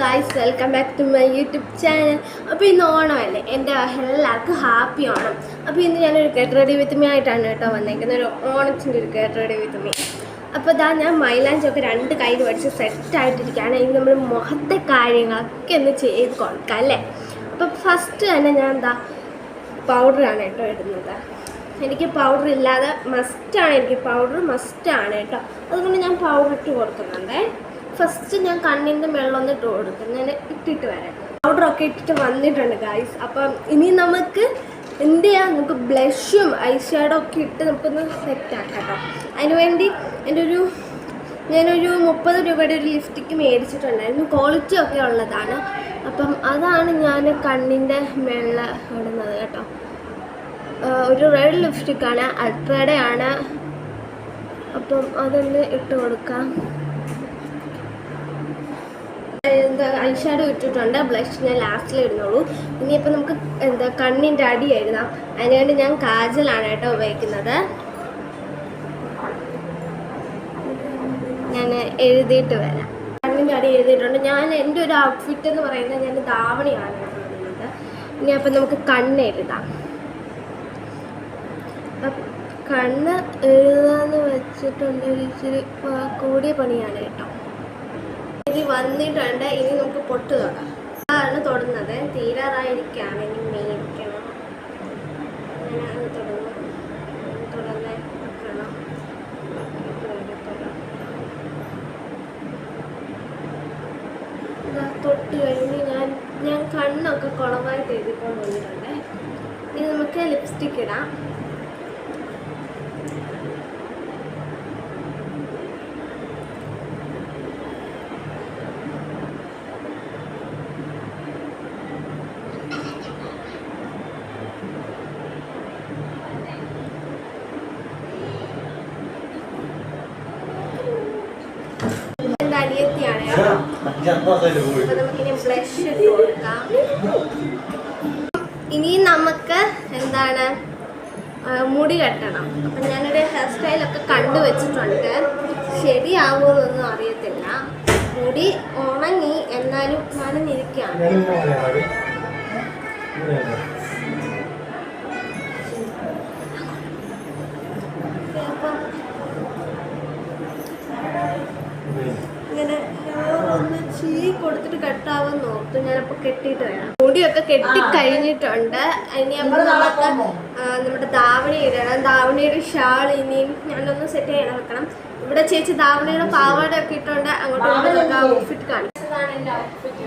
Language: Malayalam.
guys, welcome back to my YouTube channel. അപ്പോൾ ഇന്ന് ഓണമല്ലേ, എൻ്റെ എല്ലാവർക്കും ഹാപ്പി ഓണം. അപ്പോൾ ഇന്ന് ഞാനൊരു ഗെറ്റ് റെഡി വിത്ത് മീ ആയിട്ടാണ് കേട്ടോ വന്നേക്കുന്നത്, ഒരു ഓണത്തിൻ്റെ ഒരു ഗെറ്റ് റെഡി വിത്ത് മീ. അപ്പോൾ ഇതാ ഞാൻ മൈലാഞ്ചൊക്കെ രണ്ട് കയ്യിൽ പഠിച്ച് സെറ്റായിട്ടിരിക്കുകയാണ്. ഇനി നമ്മൾ മുഖത്തെ കാര്യങ്ങളൊക്കെ ഒന്ന് ചെയ്ത് കൊടുക്കാം അല്ലേ. അപ്പോൾ ഫസ്റ്റ് തന്നെ ഞാൻ എന്താ പൗഡറാണ് കേട്ടോ ഇടുന്നത്. എനിക്ക് പൗഡർ ഇല്ലാതെ എനിക്ക് പൗഡർ മസ്റ്റാണ് കേട്ടോ. അതുകൊണ്ട് ഞാൻ പൗഡർ ഇട്ട് കൊടുക്കുന്നുണ്ട്. ഫസ്റ്റ് ഞാൻ കണ്ണിൻ്റെ വെള്ളം ഇട്ട് കൊടുക്കും. ഞാൻ ഇട്ടിട്ട് വരാം. പൗഡറൊക്കെ ഇട്ടിട്ട് വന്നിട്ടുണ്ട് ഗായ്സ്. അപ്പം ഇനി നമുക്ക് എന്ത് ചെയ്യാം, നമുക്ക് ബ്ലഷും ഐ ഷാഡോ ഒക്കെ ഇട്ട് നമുക്കൊന്ന് സെറ്റാക്കാം കേട്ടോ. അതിനുവേണ്ടി ഞാനൊരു 30 രൂപയുടെ ഒരു ലിപ്സ്റ്റിക്ക് മേടിച്ചിട്ടുണ്ടായിരുന്നു. ക്വാളിറ്റി ഒക്കെ ഉള്ളതാണ്. അപ്പം അതാണ് ഞാൻ കണ്ണിൻ്റെ വെള്ള ഇടുന്നത് കേട്ടോ. ഒരു റെഡ് ലിപ്സ്റ്റിക്കാണ്, അൾട്രയുടെ ആണ്. അപ്പം അതൊന്ന് ഇട്ട് കൊടുക്കാം. ഐ ഷാഡോ ഇട്ടിട്ടുണ്ട്, ബ്ലഷ് ഞാൻ ലാസ്റ്റിൽ ഇടുന്നുള്ളൂ. ഇനിയിപ്പോൾ നമുക്ക് കണ്ണിൻ്റെ അടി എഴുതാം. അതിനുവേണ്ടി ഞാൻ കാജലാണ് കേട്ടോ ഉപയോഗിക്കുന്നത്. ഞാൻ എഴുതിയിട്ട് വരാം. കണ്ണിൻ്റെ അടി എഴുതിയിട്ടുണ്ട്. എൻ്റെ ഒരു ഔട്ട്ഫിറ്റ് എന്ന് പറയുന്നത് ഞാൻ ധാവണിയാണ് എഴുതുന്നത്. ഇനി അപ്പം നമുക്ക് കണ്ണ് എഴുതാം. കണ്ണ് എഴുതാന്ന് വെച്ചിട്ടുണ്ട്, ഇച്ചിരി കൂടിയ പണിയാണ് കേട്ടോ. ഇത് വന്നിട്ടുണ്ട്. ഇനി നമുക്ക് പൊട്ട് തൊടാം. അതാണ് തൊടുന്നത്. തീരാറായിരിക്കുകയാണ്. ഇനി മേടിക്കണം. അങ്ങനെയാണ് തുടങ്ങുന്നത്. തൊട്ട് കഴിഞ്ഞ് ഞാൻ കണ്ണൊക്കെ കുളമായിട്ട് എഴുതിക്കൊണ്ട് വന്നിട്ടുണ്ട്. ഇനി നമുക്ക് ലിപ്സ്റ്റിക്ക് ഇടാം. അനിയത്തിയാണ്. നമുക്കിനി ബ്ലഷ് ഇട്ട് കൊടുക്കാം. ഇനി നമുക്ക് എന്താണ് മുടി കെട്ടണം. അപ്പം ഞാനൊരു ഹെയർ സ്റ്റൈലൊക്കെ കണ്ടുവച്ചിട്ടുണ്ട്. ശരിയാവുമെന്നൊന്നും അറിയത്തില്ല. മുടി ഉണങ്ങി, എന്നാലും ഞാനും ഇരിക്കുകയാണ്. ഇങ്ങനെ ഒന്ന് ചീ കൊടുത്തിട്ട് കെട്ടാവെന്ന് ഓർത്തു. ഞാനപ്പോൾ കെട്ടിയിട്ട് വരാം. മുടിയൊക്കെ കെട്ടി കഴിഞ്ഞിട്ടുണ്ട്. ഇനി അപ്പം നമുക്ക് നമ്മുടെ ധാവണി ഇടണം. ധാവണിയുടെ ഷാൾ ഇനിയും ഞാനൊന്ന് സെറ്റ് ചെയ്യണം വെക്കണം. ഇവിടെ ചേച്ചി ധാവണിയുടെ പാവാടയൊക്കെ ഇട്ടുണ്ട്. അങ്ങോട്ട് ഔട്ട്ഫിറ്റ് കാണിച്ചതാണ് എൻ്റെ ഔട്ട്ഫിറ്റ്.